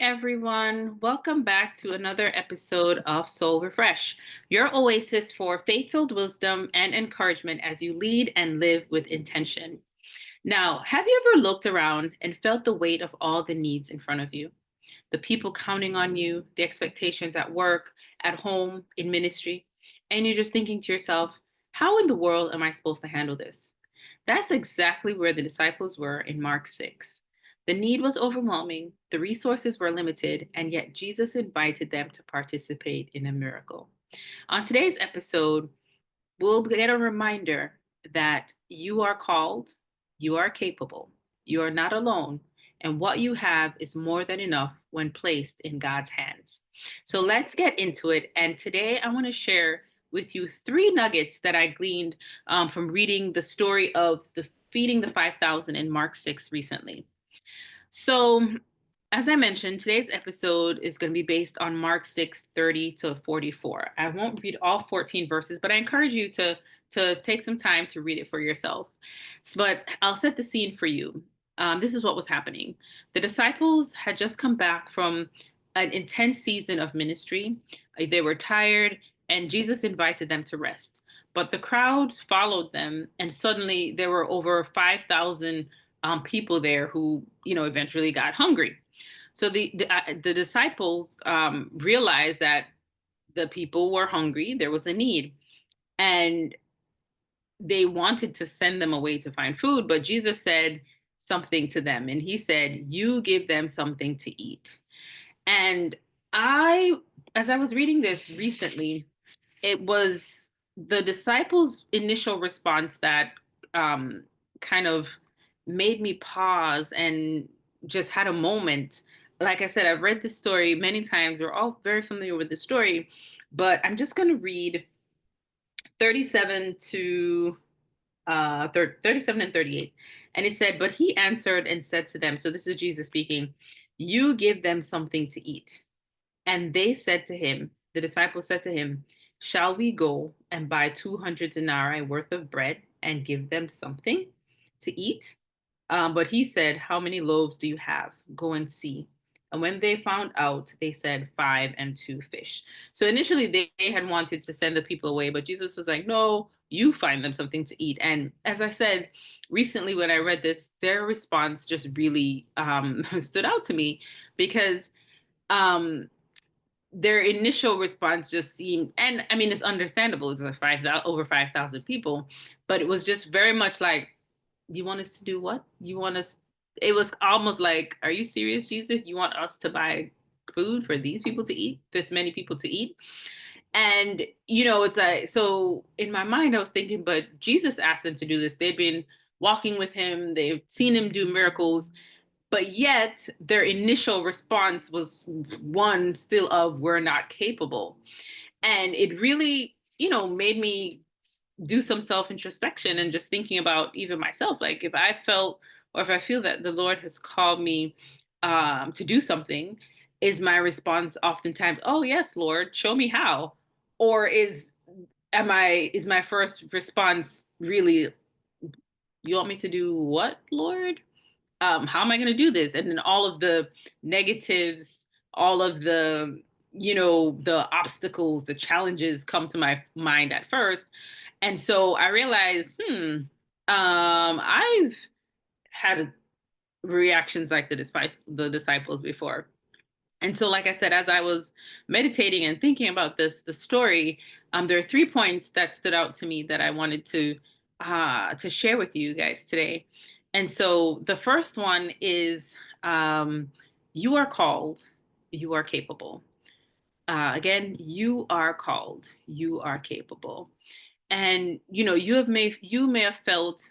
everyone. Welcome back to another episode of Soul Refresh, your oasis for faith filled wisdom and encouragement as you lead and live with intention. Now, have you ever looked around and felt the weight of all the needs in front of you? The people counting on you, the expectations at work, at home, in ministry, and you're just thinking to yourself, how in the world am I supposed to handle this? That's exactly where the disciples were in Mark 6. The need was overwhelming, the resources were limited, and yet Jesus invited them to participate in a miracle. On today's episode, we'll get a reminder that you are called, you are capable, you are not alone, and what you have is more than enough when placed in God's hands. So let's get into it. And today I want to share with you three nuggets that I gleaned from reading the story of the feeding the 5,000 in Mark 6 recently. So, as I mentioned, today's episode is going to be based on Mark 6:30 to 44. I won't read all 14 verses, but I encourage you to take some time to read it for yourself. But I'll set the scene for you. This is what was happening. The disciples had just come back from an intense season of ministry. They were tired, and Jesus invited them to rest. But the crowds followed them, and suddenly there were over 5,000 people there who, eventually got hungry. So the disciples realized that the people were hungry. There was a need, and they wanted to send them away to find food. But Jesus said something to them, and he said, "You give them something to eat." And I, as I was reading this recently, it was the disciples' initial response that kind of made me pause and just had a moment. Like I said, I've read this story many times. We're all very familiar with the story, but I'm just going to read 37 to 37 and 38. And it said, "But he answered and said to them," so this is Jesus speaking, "You give them something to eat." And they said to him, the disciples said to him, "Shall we go and buy 200 denarii worth of bread and give them something to eat?" But he said, "How many loaves do you have? Go and see." And when they found out, they said, "Five and two fish." So initially they had wanted to send the people away, but Jesus was like, "No, you find them something to eat." And as I said recently, when I read this, their response just really stood out to me because um, their initial response just seemed, and I mean, it's understandable. It's like over 5,000 people, but it was just very much like, "You want us to do what? You want us?" It was almost like, "Are you serious, Jesus? You want us to buy food for these people to eat? This many people to eat?" And, it's like, so in my mind, I was thinking, but Jesus asked them to do this. They'd been walking with him, they've seen him do miracles, but yet their initial response was one still of, "We're not capable." And it really, made me do some self introspection and just thinking about even myself. Like if I felt or if I feel that the Lord has called me to do something, is my response oftentimes, "Oh, yes, Lord, show me how?" Or is my first response really, "You want me to do what, Lord? How am I going to do this?" And then all of the negatives, all of the obstacles, the challenges come to my mind at first. And so I realized, I've had reactions like the disciples before. And so, like I said, as I was meditating and thinking about the story, there are 3 points that stood out to me that I wanted to share with you guys today. And so, the first one is, you are called, you are capable. Again, you are called, you are capable. And you may have felt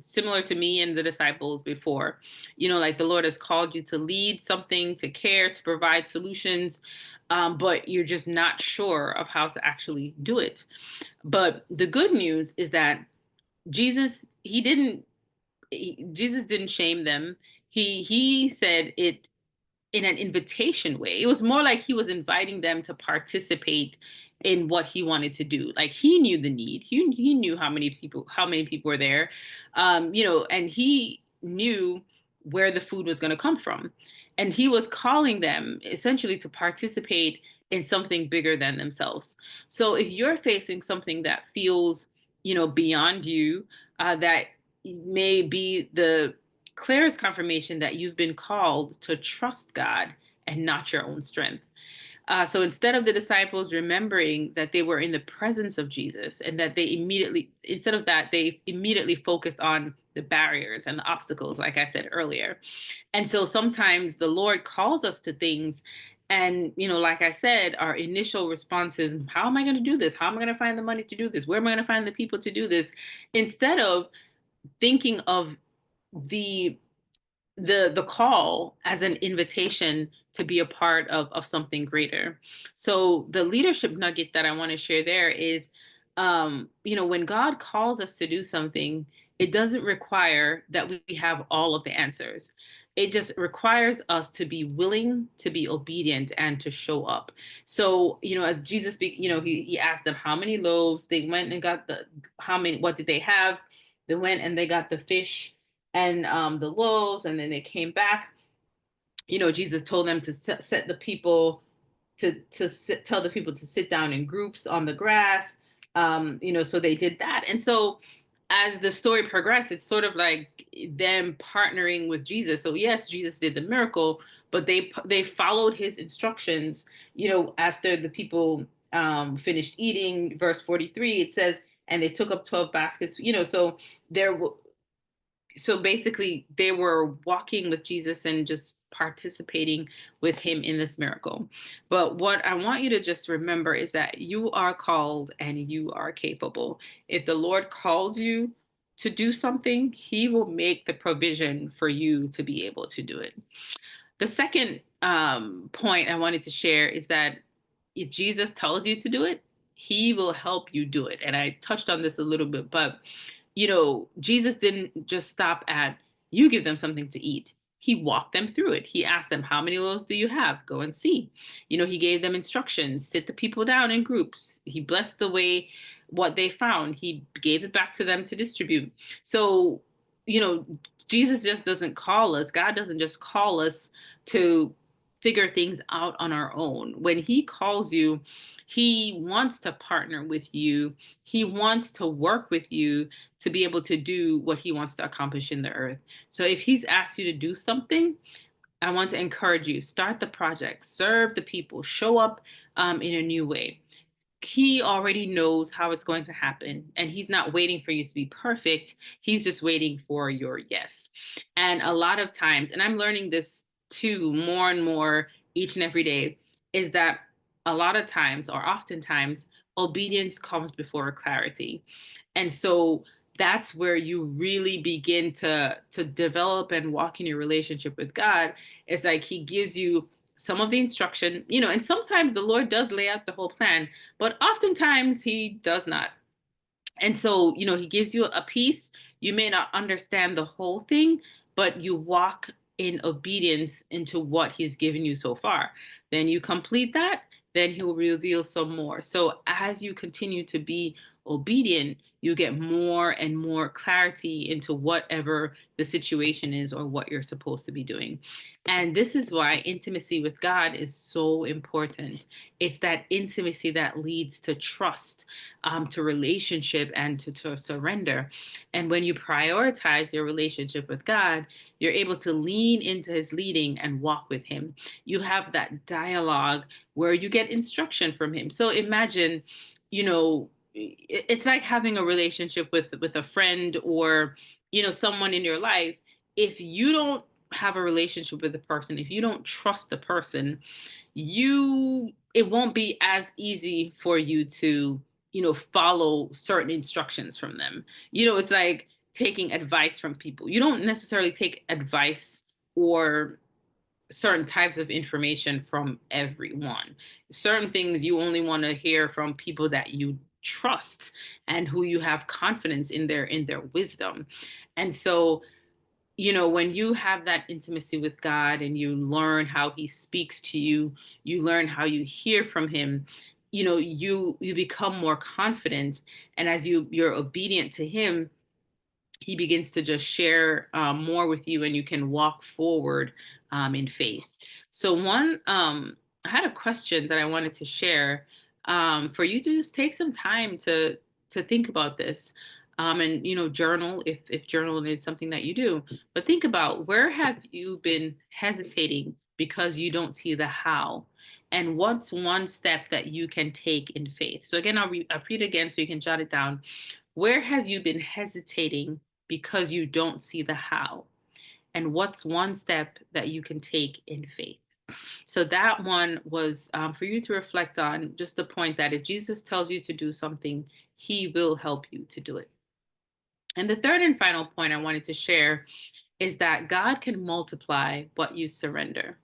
similar to me and the disciples before, like the Lord has called you to lead something, to care, to provide solutions, but you're just not sure of how to actually do it. But the good news is that Jesus didn't shame them. He said it in an invitation way. It was more like he was inviting them to participate in what he wanted to do. Like he knew the need. He knew how many people were there, and he knew where the food was going to come from. And he was calling them essentially to participate in something bigger than themselves. So if you're facing something that feels, beyond you, that may be the clearest confirmation that you've been called to trust God and not your own strength. So instead of the disciples remembering that they were in the presence of Jesus and that instead of that, they immediately focused on the barriers and the obstacles, like I said earlier. And so sometimes the Lord calls us to things. And, like I said, our initial response is, how am I going to do this? How am I going to find the money to do this? Where am I going to find the people to do this? Instead of thinking of the the call as an invitation to be a part of something greater. So the leadership nugget that I want to share there is, when God calls us to do something, it doesn't require that we have all of the answers. It just requires us to be willing, to be obedient, and to show up. So, as Jesus speak, he asked them how many loaves. They went and got what did they have? They went and they got the fish and the loaves, and then they came back. Jesus told them to set the people tell the people to sit down in groups on the grass. So they did that, and so as the story progressed, it's sort of like them partnering with Jesus. So yes, Jesus did the miracle, but they followed his instructions. After the people finished eating, verse 43, it says, and they took up 12 baskets. There so basically they were walking with Jesus and just participating with him in this miracle. But what I want you to just remember is that you are called and you are capable. If the Lord calls you to do something, he will make the provision for you to be able to do it. The second point I wanted to share is that if Jesus tells you to do it, he will help you do it. And I touched on this a little bit, but Jesus didn't just stop at you give them something to eat. He walked them through it. He asked them, how many loaves do you have? Go and see. He gave them instructions, sit the people down in groups. He blessed the way what they found. He gave it back to them to distribute. So, you know, Jesus just doesn't call us. God doesn't just call us to figure things out on our own. When he calls you, he wants to partner with you. He wants to work with you to be able to do what he wants to accomplish in the earth. So if he's asked you to do something, I want to encourage you, start the project, serve the people, show up in a new way. He already knows how it's going to happen, and he's not waiting for you to be perfect. He's just waiting for your yes. And a lot of times, and I'm learning this too more and more each and every day, is that a lot of times, or oftentimes, obedience comes before clarity. And so that's where you really begin to develop and walk in your relationship with God. It's like he gives you some of the instruction, and sometimes the Lord does lay out the whole plan, but oftentimes he does not. And so, he gives you a piece. You may not understand the whole thing, but you walk in obedience into what he's given you so far. Then you complete that, then he'll reveal some more. So as you continue to be obedient, you get more and more clarity into whatever the situation is or what you're supposed to be doing. And this is why intimacy with God is so important. It's that intimacy that leads to trust, to relationship, and to surrender. And when you prioritize your relationship with God, you're able to lean into his leading and walk with him. You have that dialogue where you get instruction from him. So imagine, it's like having a relationship with a friend or, someone in your life. If you don't have a relationship with the person, if you don't trust the person, it won't be as easy for you to follow certain instructions from them. It's like taking advice from people. You don't necessarily take advice or certain types of information from everyone. Certain things you only want to hear from people that you trust and who you have confidence in their wisdom. And so, when you have that intimacy with God and you learn how he speaks to you, you learn how you hear from him, you become more confident. And as you're obedient to him, he begins to just share more with you, and you can walk forward in faith. So, I had a question that I wanted to share for you to just take some time to think about this, and journal if journaling is something that you do. But think about, where have you been hesitating because you don't see the how, and what's one step that you can take in faith. So again, I'll read it again so you can jot it down. Where have you been hesitating because you don't see the how? And what's one step that you can take in faith? So that one was for you to reflect on, just the point that if Jesus tells you to do something, he will help you to do it. And the third and final point I wanted to share is that God can multiply what you surrender.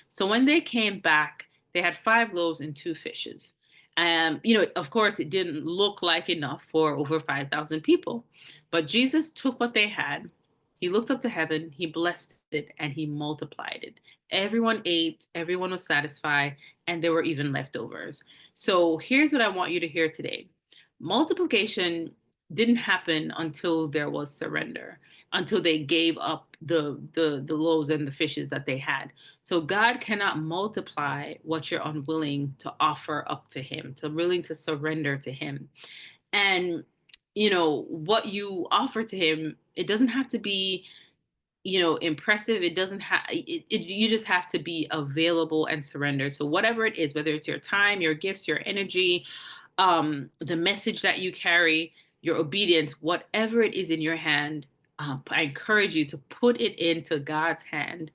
So when they came back, they had 5 loaves and 2 fishes. Of course, it didn't look like enough for over 5,000 people. But Jesus took what they had, he looked up to heaven, he blessed it, and he multiplied it. Everyone ate, everyone was satisfied, and there were even leftovers. So here's what I want you to hear today: multiplication didn't happen until there was surrender, until they gave up the loaves and the fishes that they had. So God cannot multiply what you're unwilling to offer up to him, to willing to surrender to him. And what you offer to him, it doesn't have to be impressive. It doesn't have you just have to be available and surrender. So whatever it is, whether it's your time, your gifts, your energy, the message that you carry, your obedience, whatever it is in your hand, I encourage you to put it into God's hand.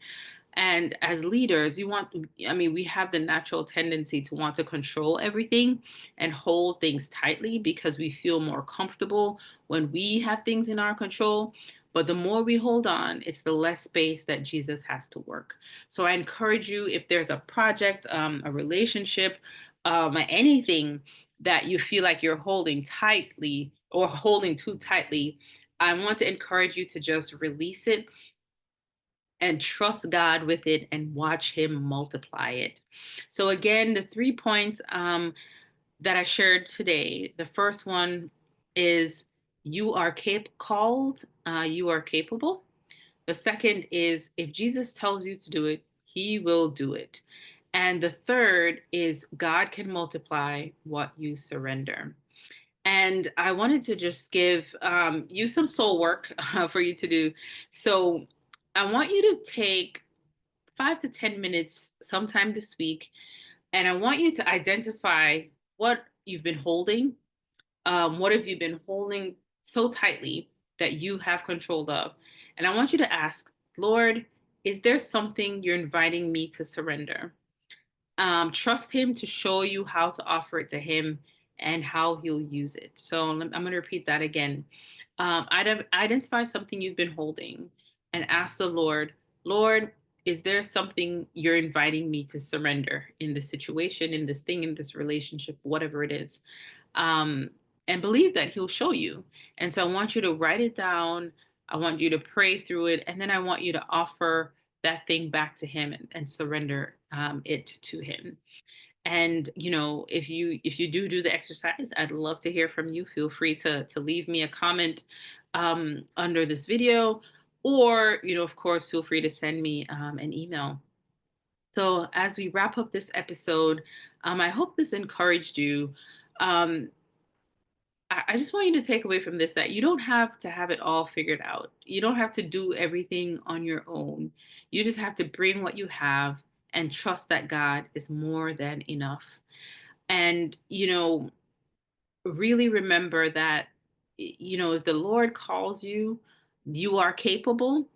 And as leaders, we have the natural tendency to want to control everything and hold things tightly because we feel more comfortable when we have things in our control. But the more we hold on, it's the less space that Jesus has to work. So I encourage you, if there's a project, a relationship, anything that you feel like you're holding tightly or holding too tightly, I want to encourage you to just release it and trust God with it and watch him multiply it. So again, the 3 points that I shared today. The first one is, you are called, you are capable. The second is, if Jesus tells you to do it, he will do it. And the third is, God can multiply what you surrender. And I wanted to just give you some soul work for you to do. So I want you to take 5 to 10 minutes sometime this week, and I want you to identify what you've been holding. What have you been holding so tightly that you have control of? And I want you to ask, Lord, is there something you're inviting me to surrender? Trust him to show you how to offer it to him and how he'll use it. So I'm going to repeat that again. Identify something you've been holding and ask the Lord, Lord, is there something you're inviting me to surrender in this situation, in this thing, in this relationship, whatever it is? Um, and believe that he'll show you. And so I want you to write it down. I want you to pray through it. And then I want you to offer that thing back to him, and surrender it to him. And if you do the exercise, I'd love to hear from you. Feel free to leave me a comment under this video, or of course, feel free to send me an email. So as we wrap up this episode, I hope this encouraged you. um, I just want you to take away from this that you don't have to have it all figured out. You don't have to do everything on your own. You just have to bring what you have and trust that God is more than enough. And, really remember that, if the Lord calls you, you are capable,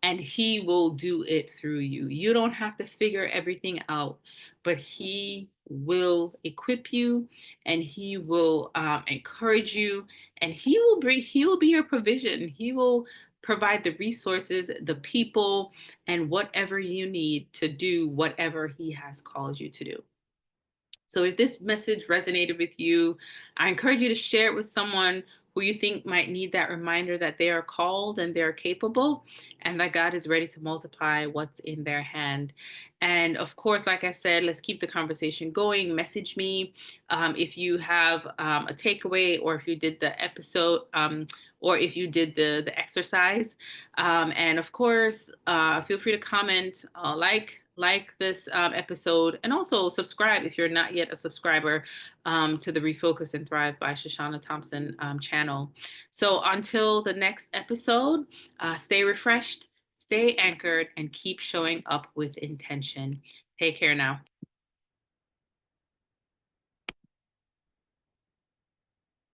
and he will do it through you. You don't have to figure everything out, but he will equip you, and he will encourage you, and he will be your provision. He will provide the resources, the people, and whatever you need to do whatever he has called you to do. So if this message resonated with you, I encourage you to share it with someone who you think might need that reminder that they are called and they're capable, and that God is ready to multiply what's in their hand. And of course, like I said, let's keep the conversation going. Message me if you have a takeaway, or if you did the episode or if you did the exercise. And of course, feel free to comment, like this episode, and also subscribe if you're not yet a subscriber to the Refocus and Thrive by Shoshana Thompson channel. So until the next episode, stay refreshed, stay anchored, and keep showing up with intention. Take care now.